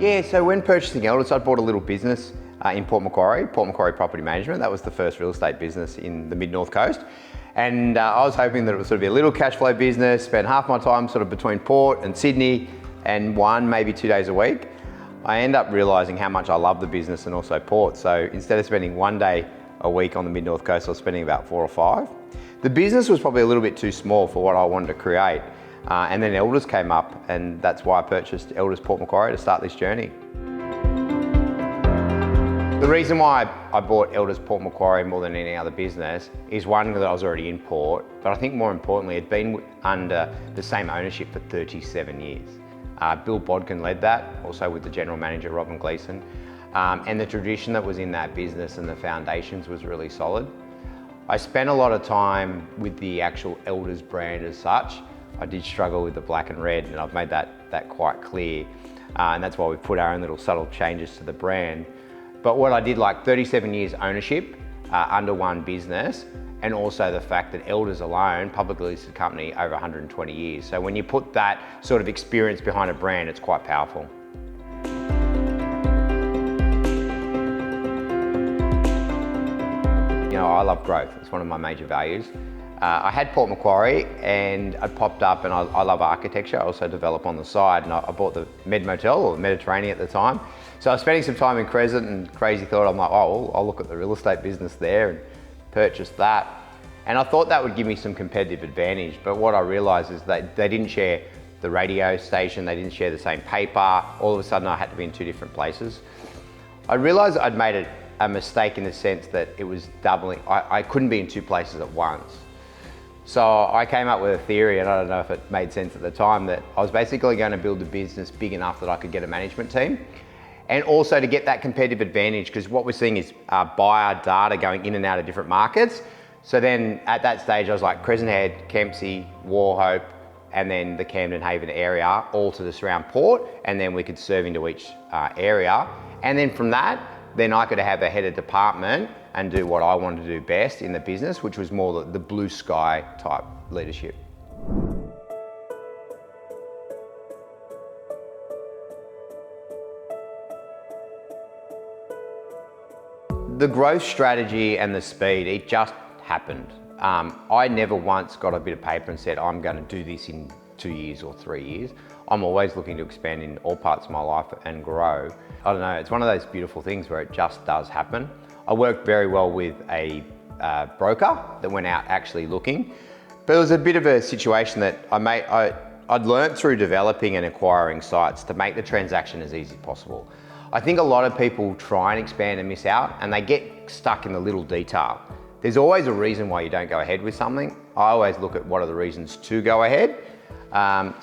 Yeah, so when purchasing Elders, I bought a little business in Port Macquarie Property Management. That was the first real estate business in the mid-north coast. And I was hoping that it would sort of be a little cash flow business, spend half my time sort of between Port and Sydney and 1, maybe 2 days a week. I end up realising how much I love the business and also Port. So instead of spending 1 day a week on the mid-north coast, I was spending about 4 or 5. The business was probably a little bit too small for what I wanted to create. And then Elders came up, and that's why I purchased Elders Port Macquarie to start this journey. The reason why I bought Elders Port Macquarie more than any other business is one, that I was already in Port, but I think more importantly, it'd been under the same ownership for 37 years. Bill Bodkin led that, also with the general manager, Robin Gleeson. And the tradition that was in that business and the foundations was really solid. I spent a lot of time with the actual Elders brand as such. I did struggle with the black and red, and I've made that quite clear. And that's why we've put our own little subtle changes to the brand. But what I did, like 37 years ownership under one business, and also the fact that Elders alone, publicly listed company, over 120 years. So when you put that sort of experience behind a brand, it's quite powerful. You know, I love growth. It's one of my major values. I had Port Macquarie and I popped up, and I love architecture. I also develop on the side, and I bought the Med Motel, or the Mediterranean at the time. So I was spending some time in Crescent, and crazy thought, I'm like, oh, I'll look at the real estate business there and purchase that. And I thought that would give me some competitive advantage, but what I realized is that they didn't share the radio station, they didn't share the same paper. All of a sudden I had to be in 2 different places. I realized I'd made a mistake in the sense that it was doubling. I couldn't be in 2 places at once. So I came up with a theory, and I don't know if it made sense at the time, that I was basically going to build a business big enough that I could get a management team, and also to get that competitive advantage, because what we're seeing is buyer data going in and out of different markets. So then at that stage, I was like, Crescent Head, Kempsey, Wauchope, and then the Camden Haven area, all to the surround Port, and then we could serve into each area. And then from that, then I could have a head of department and do what I wanted to do best in the business, which was more the blue sky type leadership. The growth strategy and the speed, it just happened. I never once got a bit of paper and said, I'm going to do this in 2 years or 3 years. I'm always looking to expand in all parts of my life and grow. I don't know, it's one of those beautiful things where it just does happen. I worked very well with a broker that went out actually looking, but it was a bit of a situation that I'd learned through developing and acquiring sites to make the transaction as easy as possible. I think a lot of people try and expand and miss out, and they get stuck in the little detail. There's always a reason why you don't go ahead with something. I always look at what are the reasons to go ahead.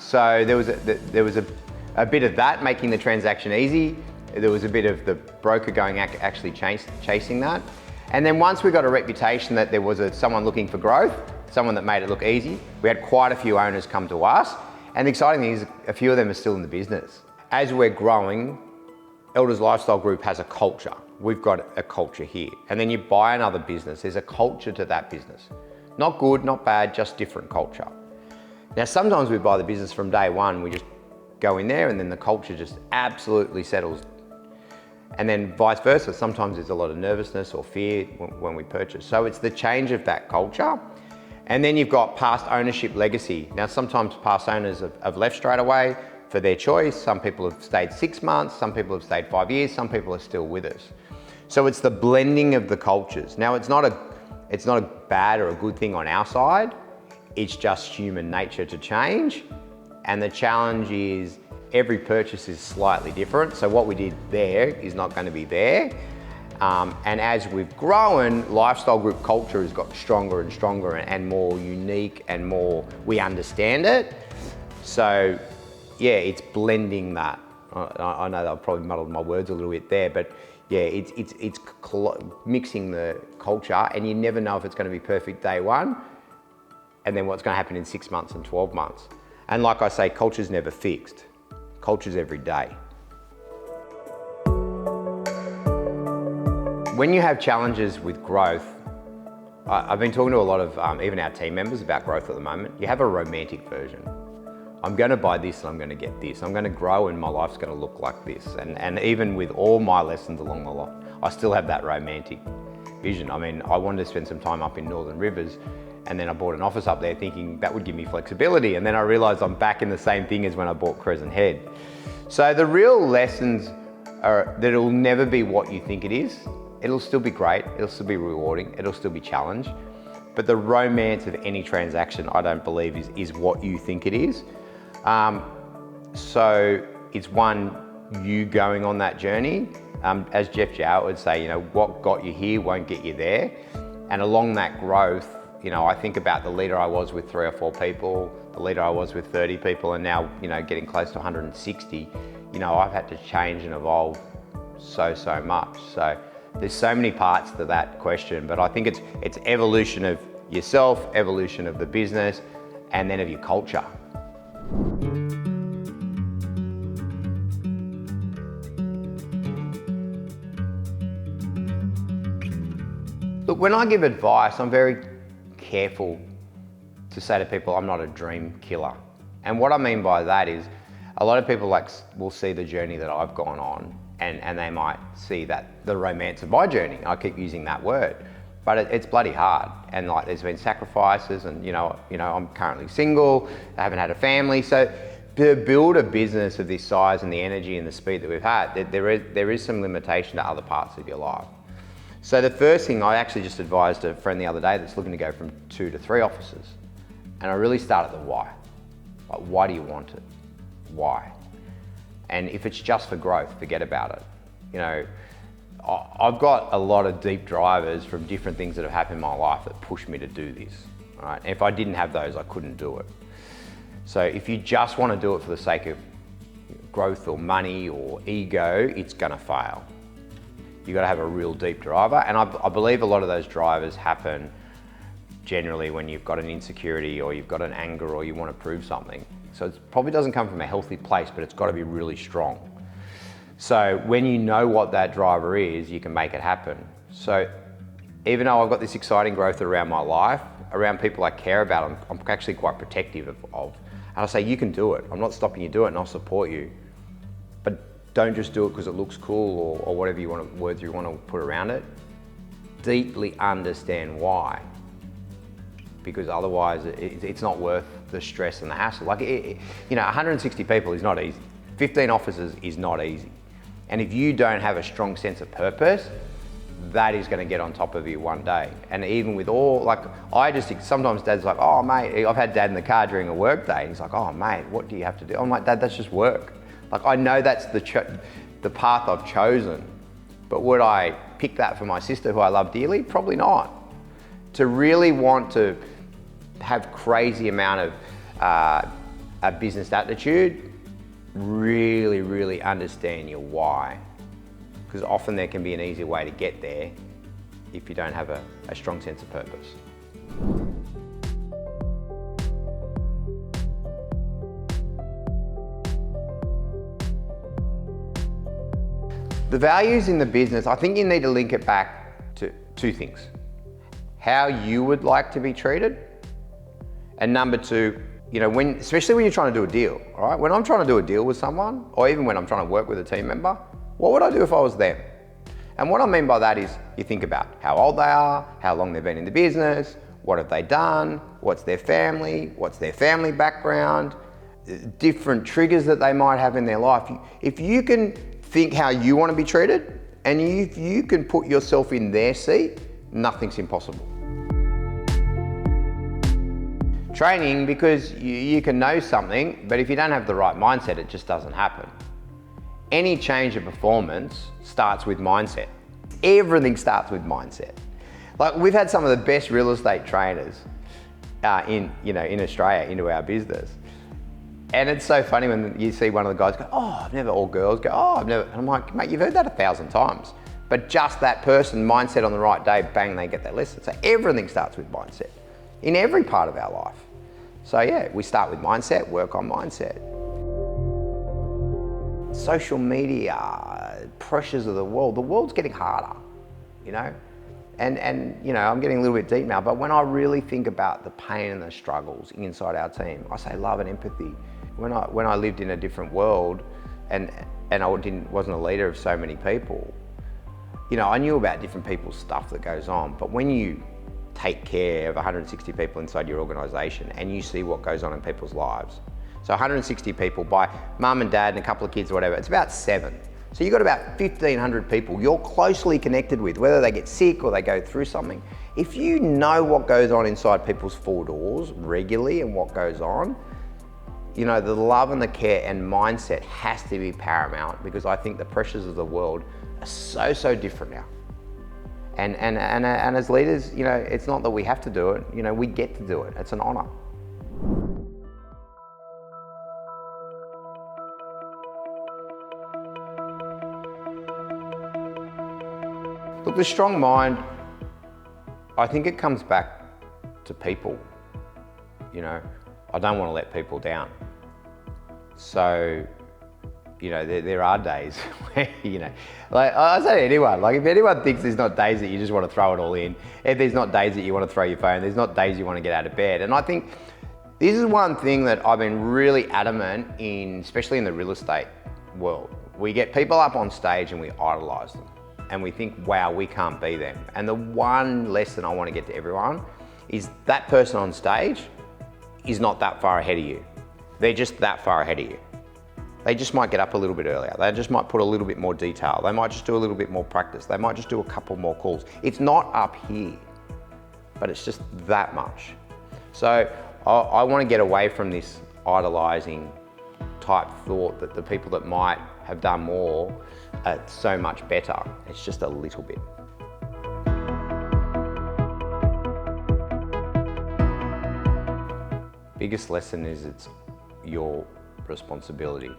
So there was a bit of that, making the transaction easy. There was a bit of the broker going actually chasing that. And then once we got a reputation that there was someone looking for growth, someone that made it look easy, we had quite a few owners come to us. And the exciting thing is a few of them are still in the business. As we're growing, Elders Lifestyle Group has a culture. We've got a culture here. And then you buy another business, there's a culture to that business. Not good, not bad, just different culture. Now, sometimes we buy the business from day one, we just go in there and then the culture just absolutely settles. And then vice versa, sometimes there's a lot of nervousness or fear when we purchase. So it's the change of that culture. And then you've got past ownership legacy. Now, sometimes past owners have left straight away for their choice. Some people have stayed 6 months, some people have stayed 5 years, some people are still with us. So it's the blending of the cultures. Now, it's not a bad or a good thing on our side. It's just human nature to change. And the challenge is every purchase is slightly different. So what we did there is not going to be there. And as we've grown, Lifestyle Group culture has got stronger and stronger and more unique and more, we understand it. So yeah, it's blending that. I know that I've probably muddled my words a little bit there, but yeah, it's mixing the culture, and you never know if it's going to be perfect day one and then what's going to happen in 6 months and 12 months. And like I say, culture's never fixed. Culture's every day. When you have challenges with growth, I've been talking to a lot of even our team members about growth at the moment. You have a romantic version. I'm going to buy this and I'm going to get this. I'm going to grow and my life's going to look like this. And even with all my lessons along the line, I still have that romantic vision. I mean, I wanted to spend some time up in Northern Rivers, and then I bought an office up there thinking that would give me flexibility. And then I realized I'm back in the same thing as when I bought Crescent Head. So the real lessons are that it'll never be what you think it is. It'll still be great. It'll still be rewarding. It'll still be challenged. But the romance of any transaction, I don't believe is what you think it is. So it's one, you going on that journey. As Jeff Jowett would say, what got you here won't get you there. And along that growth, I think about the leader I was with 3 or 4 people, the leader I was with 30 people, and now, getting close to 160. I've had to change and evolve so much. So there's so many parts to that question, but I think it's evolution of yourself, evolution of the business, and then of your culture. Look, when I give advice, I'm very careful to say to people, I'm not a dream killer. And what I mean by that is, a lot of people will see the journey that I've gone on, and they might see that the romance of my journey. I keep using that word, but it's bloody hard. And there's been sacrifices, and I'm currently single, I haven't had a family. So to build a business of this size and the energy and the speed that we've had, there is some limitation to other parts of your life. So the first thing, I actually just advised a friend the other day that's looking to go from 2 to 3 offices. And I really start at the why. Like, why do you want it? Why? And if it's just for growth, forget about it. I've got a lot of deep drivers from different things that have happened in my life that push me to do this, right? And if I didn't have those, I couldn't do it. So if you just want to do it for the sake of growth or money or ego, it's gonna fail. You've got to have a real deep driver. And I believe a lot of those drivers happen generally when you've got an insecurity or you've got an anger or you want to prove something. So it probably doesn't come from a healthy place, but it's got to be really strong. So when you know what that driver is, you can make it happen. So even though I've got this exciting growth around my life, around people I care about, I'm actually quite protective of. And I say, you can do it. I'm not stopping you do it, and I'll support you. But don't just do it because it looks cool or whatever words you want to put around it. Deeply understand why. Because otherwise it's not worth the stress and the hassle. 160 people is not easy. 15 offices is not easy. And if you don't have a strong sense of purpose, that is going to get on top of you one day. And even with sometimes Dad's like, oh mate, I've had Dad in the car during a work day, and he's like, oh mate, what do you have to do? I'm like, Dad, that's just work. I know that's the path I've chosen, but would I pick that for my sister who I love dearly? Probably not. To really want to have crazy amount of a business attitude, really understand your why. Because often there can be an easier way to get there if you don't have a strong sense of purpose. The values in the business, I think you need to link it back to 2 things. How you would like to be treated, and number 2, especially when you're trying to do a deal, all right? When I'm trying to do a deal with someone, or even when I'm trying to work with a team member, what would I do if I was them? And what I mean by that is you think about how old they are, how long they've been in the business, what have they done, what's their family background, different triggers that they might have in their life. If you can think how you want to be treated, and if you can put yourself in their seat, nothing's impossible. Training, because you can know something, but if you don't have the right mindset, it just doesn't happen. Any change of performance starts with mindset. Everything starts with mindset. We've had some of the best real estate trainers in Australia into our business. And it's so funny when you see one of the guys go, or girls go, I've never, and I'm like, mate, you've heard that 1,000 times. But just that person, mindset on the right day, bang, they get that lesson. So everything starts with mindset in every part of our life. So yeah, we start with mindset, work on mindset. Social media, pressures of the world's getting harder, And you know, I'm getting a little bit deep now, but when I really think about the pain and the struggles inside our team, I say love and empathy. When I lived in a different world and I wasn't a leader of so many people, you know, I knew about different people's stuff that goes on, but when you take care of 160 people inside your organization and you see what goes on in people's lives. So 160 people by mum and dad and a couple of kids or whatever, it's about 7. So you've got about 1,500 people you're closely connected with, whether they get sick or they go through something. If you know what goes on inside people's 4 doors regularly and what goes on, you know, the love and the care and mindset has to be paramount, because I think the pressures of the world are so different now. And as leaders, you know, it's not that we have to do it, you know, we get to do it. It's an honor. Look, the strong mind, I think it comes back to people. You know, I don't want to let people down. So, you know, there are days where, you know, like I say to anyone, like if anyone thinks there's not days that you just want to throw it all in, if there's not days that you want to throw your phone, there's not days you want to get out of bed. And I think this is one thing that I've been really adamant in, especially in the real estate world. We get people up on stage and we idolize them. And we think, wow, we can't be them. And the one lesson I want to get to everyone is that person on stage is not that far ahead of you. They're just that far ahead of you. They just might get up a little bit earlier. They just might put a little bit more detail. They might just do a little bit more practice. They might just do a couple more calls. It's not up here, but it's just that much. So I want to get away from this idolizing type thought that the people that might have done more are so much better. It's just a little bit. Biggest lesson is it's your responsibility.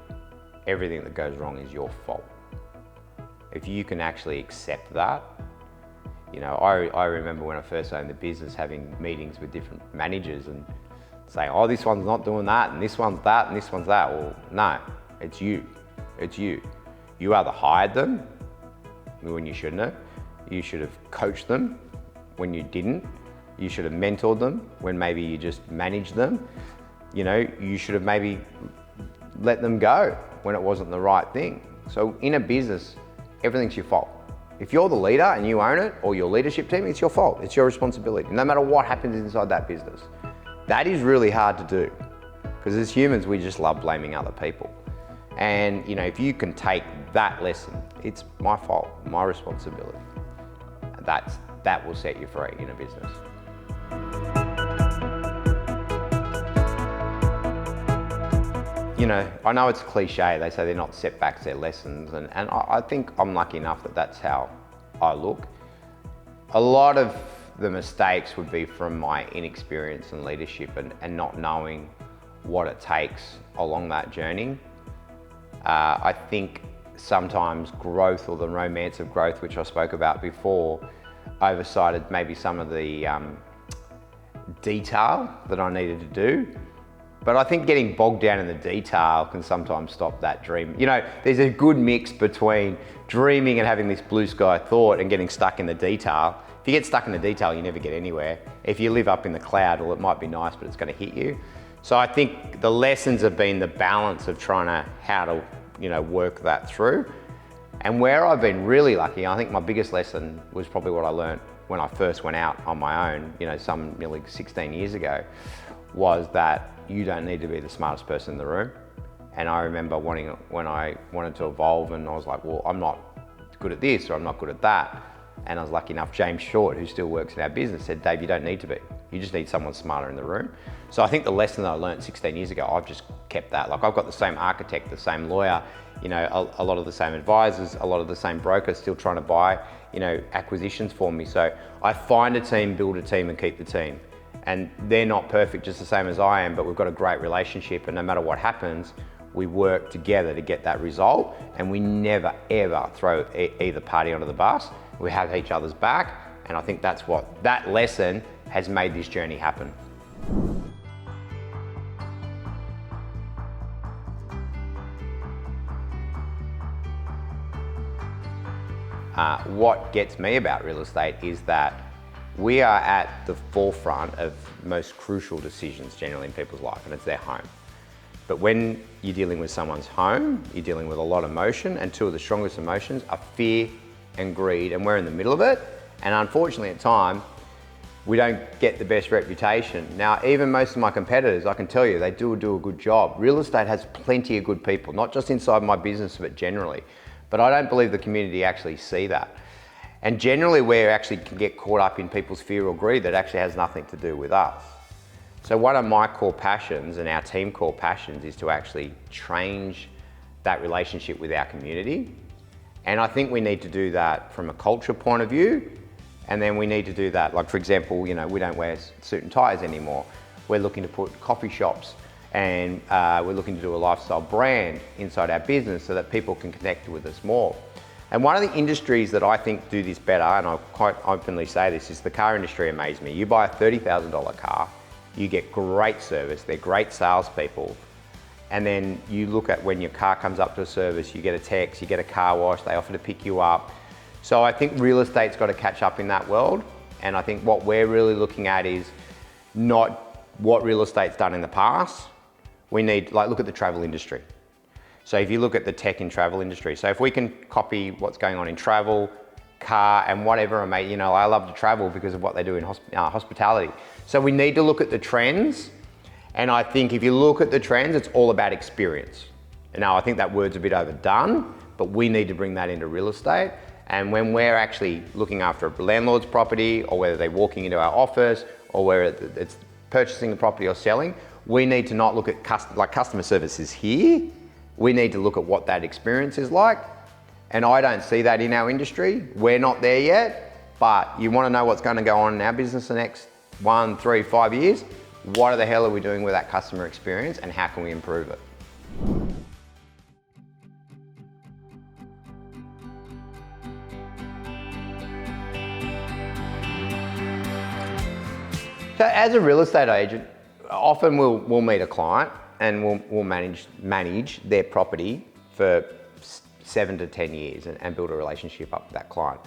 Everything that goes wrong is your fault. If you can actually accept that, you know, I remember when I first owned the business having meetings with different managers and saying, oh, this one's not doing that, and this one's that, and this one's that. Well, no, it's you. It's you. You either hired them when you shouldn't have. You should have coached them when you didn't. You should have mentored them when maybe you just managed them. You know, you should have maybe let them go when it wasn't the right thing. So in a business, everything's your fault. If you're the leader and you own it, or your leadership team, it's your fault. It's your responsibility, no matter what happens inside that business. That is really hard to do, because as humans, we just love blaming other people. And you know, if you can take that lesson, it's my fault, my responsibility. That will set you free in a business. You know, I know it's cliche, they say they're not setbacks, they're lessons, and I think I'm lucky enough that that's how I look. A lot of the mistakes would be from my inexperience and leadership and not knowing what it takes along that journey. I think sometimes growth, or the romance of growth, which I spoke about before, oversighted maybe some of the detail that I needed to do. But I think getting bogged down in the detail can sometimes stop that dream. You know, there's a good mix between dreaming and having this blue sky thought and getting stuck in the detail. If you get stuck in the detail, you never get anywhere. If you live up in the cloud, well, it might be nice, but it's going to hit you. So I think the lessons have been the balance of how to, you know, work that through. And where I've been really lucky, I think my biggest lesson was probably what I learned when I first went out on my own, you know, some nearly 16 years ago, was that you don't need to be the smartest person in the room. And I remember when I wanted to evolve, and I was like, well, I'm not good at this, or I'm not good at that. And I was lucky enough, James Short, who still works in our business, said, Dave, you don't need to be. You just need someone smarter in the room. So I think the lesson that I learned 16 years ago, I've just kept that. Like, I've got the same architect, the same lawyer, you know, a lot of the same advisors, a lot of the same brokers still trying to buy, you know, acquisitions for me. So I find a team, build a team, and keep the team. And they're not perfect, just the same as I am, but we've got a great relationship, and no matter what happens, we work together to get that result, and we never ever throw either party under the bus. We have each other's back, and I think that lesson has made this journey happen. What gets me about real estate is that we are at the forefront of most crucial decisions generally in people's life, and it's their home. But when you're dealing with someone's home, you're dealing with a lot of emotion, and two of the strongest emotions are fear and greed, and we're in the middle of it. And unfortunately at times, we don't get the best reputation. Now, even most of my competitors, I can tell you, they do a good job. Real estate has plenty of good people, not just inside my business, but generally. But I don't believe the community actually see that. And generally, we actually can get caught up in people's fear or greed that actually has nothing to do with us. So one of my core passions and our team core passions is to actually change that relationship with our community. And I think we need to do that from a culture point of view. And then we need to do that, like for example, we don't wear suit and ties anymore. We're looking to put coffee shops and we're looking to do a lifestyle brand inside our business so that people can connect with us more. And one of the industries that I think do this better, and I quite openly say this, is the car industry amazes me. You buy a $30,000 car, you get great service, they're great salespeople, and then you look at when your car comes up to a service, you get a text, you get a car wash, they offer to pick you up. So I think real estate's got to catch up in that world. And I think what we're really looking at is not what real estate's done in the past. We need, look at the travel industry. So if you look at the tech and travel industry, so if we can copy what's going on in travel, car, and whatever, I love to travel because of what they do in hospitality. So we need to look at the trends. And I think if you look at the trends, it's all about experience. Now, I think that word's a bit overdone, but we need to bring that into real estate. And when we're actually looking after a landlord's property, or whether they're walking into our office, or whether it's purchasing the property or selling, we need to not look at customer services here. We need to look at what that experience is like. And I don't see that in our industry. We're not there yet, but you want to know what's going to go on in our business the next 1, 3, 5 years? What the hell are we doing with that customer experience, and how can we improve it? So as a real estate agent, often we'll meet a client and we'll manage their property for 7 to 10 years and build a relationship up with that client.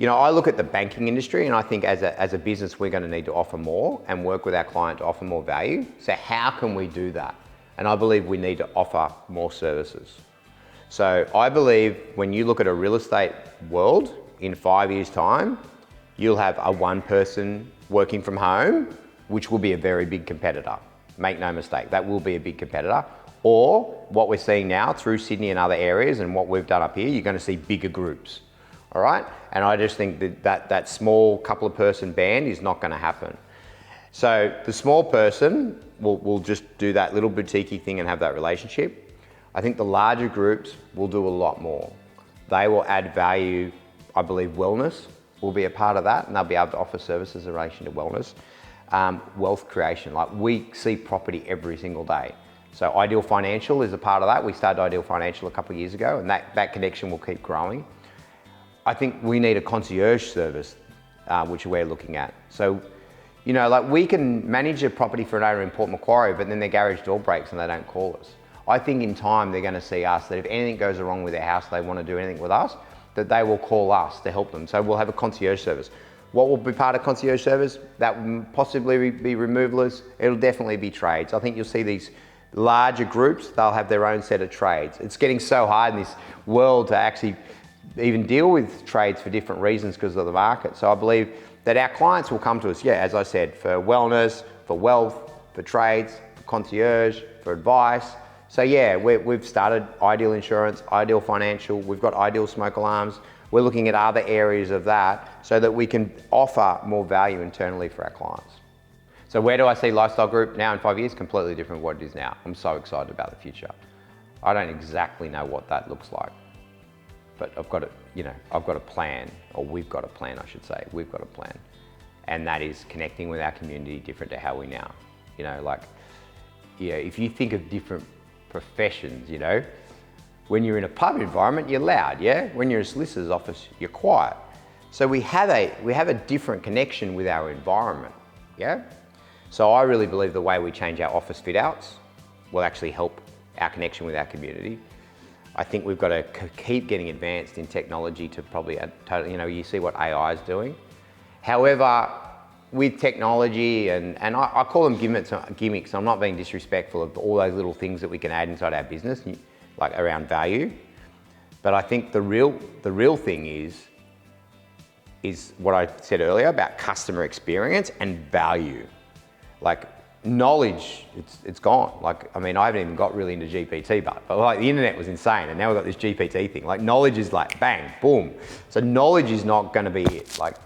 I look at the banking industry, and I think as a business, we're going to need to offer more and work with our client to offer more value. So how can we do that? And I believe we need to offer more services. So I believe when you look at a real estate world in 5 years' time, you'll have a one person working from home, which will be a very big competitor. Make no mistake, that will be a big competitor. Or what we're seeing now through Sydney and other areas, and what we've done up here, you're going to see bigger groups, all right? And I just think that small couple of person band is not going to happen. So the small person will just do that little boutique-y thing and have that relationship. I think the larger groups will do a lot more. They will add value. I believe wellness will be a part of that, and they'll be able to offer services in relation to wellness. Wealth creation, we see property every single day. So Ideal Financial is a part of that. We started Ideal Financial a couple of years ago, and that connection will keep growing. I think we need a concierge service, which we're looking at. So, we can manage a property for an owner in Port Macquarie, but then their garage door breaks and they don't call us. I think in time they're going to see us, that if anything goes wrong with their house, they want to do anything with us, that they will call us to help them. So we'll have a concierge service. What will be part of concierge service? That will possibly be removalers. It'll definitely be trades. I think you'll see these larger groups, they'll have their own set of trades. It's getting so hard in this world to actually even deal with trades for different reasons because of the market. So I believe that our clients will come to us, as I said, for wellness, for wealth, for trades, for concierge, for advice. So we've started Ideal Insurance, Ideal Financial, we've got Ideal Smoke Alarms. We're looking at other areas of that so that we can offer more value internally for our clients. So where do I see Lifestyle Group now in 5 years? Completely different from what it is now. I'm so excited about the future. I don't exactly know what that looks like, but I've got a plan, or we've got a plan, I should say. We've got a plan. And that is connecting with our community different to how we now. If you think of different professions, when you're in a pub environment, you're loud, When you're in a solicitor's office, you're quiet. So we have a different connection with our environment, So I really believe the way we change our office fit outs will actually help our connection with our community. I think we've got to keep getting advanced in technology to probably totally, you see what AI is doing. However, with technology, and I call them gimmicks, I'm not being disrespectful of all those little things that we can add inside our business, like around value. But I think the real thing is what I said earlier about customer experience and value. Like knowledge, it's gone. Like, I mean, I haven't even got really into GPT, but like the internet was insane, and now we've got this GPT thing. Like knowledge is like bang, boom. So knowledge is not going to be it. Like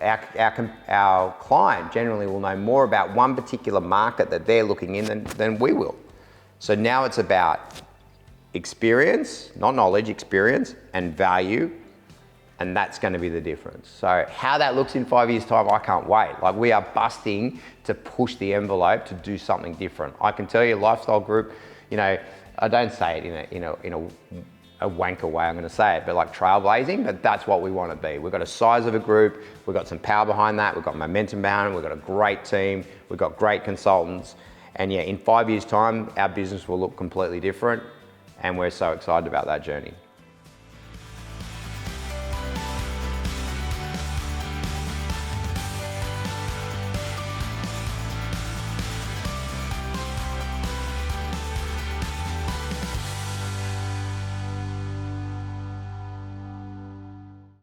our client generally will know more about one particular market that they're looking in than we will. So now it's about experience, not knowledge, experience and value. And that's going to be the difference. So how that looks in 5 years' time, I can't wait. Like we are busting to push the envelope to do something different. I can tell you, Lifestyle Group, I don't say it in a wanker way, I'm going to say it, but like trailblazing, but that's what we want to be. We've got a size of a group, we've got some power behind that, we've got momentum behind it, we've got a great team, we've got great consultants. And yeah, in 5 years' time, our business will look completely different. And we're so excited about that journey.